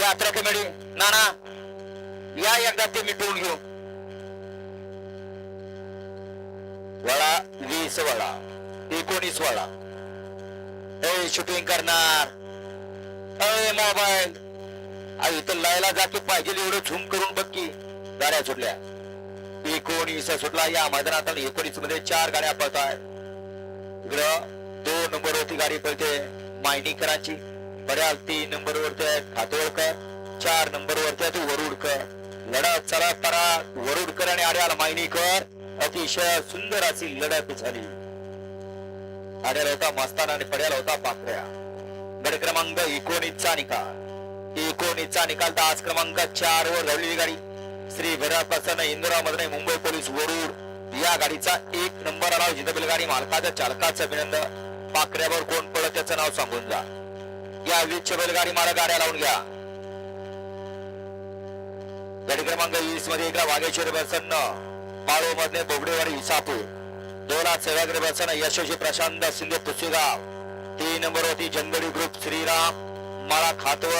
यात्रा कमिटी नाना या एकदा ते मिटवून घेऊ. वळा 20 वळा 19 वळा. ए शूटिंग करणार ए मोबाईल इथं लायला जातो पाहिजे एवढं झूम करून बघ की. गाड्या सुटल्या. 19 सुटला. या मैदानात 19 मध्ये 4 गाड्या पळताय. इकडं 2 नंबर वरती गाडी पळते मायनीकरांची. बऱ्याच 3 नंबर वरती आहेत खातोळकर. 4 नंबर वरती आहे वरुडकर. लढत चला परा वरुडकर आणि आर्याल मायनीकर. अतिशय सुंदर अशी लढत झाली. आर्याला होता मस्ताना आणि पड्याला होता पाकड्या. गट क्रमांक 19 चा निकाल. 19 चा निकाल. तास क्रमांक 4 वर धावलेली गाडी श्री भैरवपासून इंदोरा मध्ये मुंबई पोलीस वरुड या गाडीचा 1 नंबर आला. जिथं गाडी मालकाच्या चालकाचं अभिनंदन. पाकड्यावर कोण पडत त्याचं नाव सांगून जा. या वीजच्या बैलगाडी मालक गाड्या लावून घ्या. गाडी क्रमांक 20 मध्ये एकदा वाघेश्वरी प्रसन्न माळो मधले बोबडेवाडी विसापूर. 2 सेवाग्री प्रसन्न यशस्वी प्रशांत शिंदे पुसेगाव. 3 नंबर होती जंगली ग्रुप श्रीराम माळा खातोळ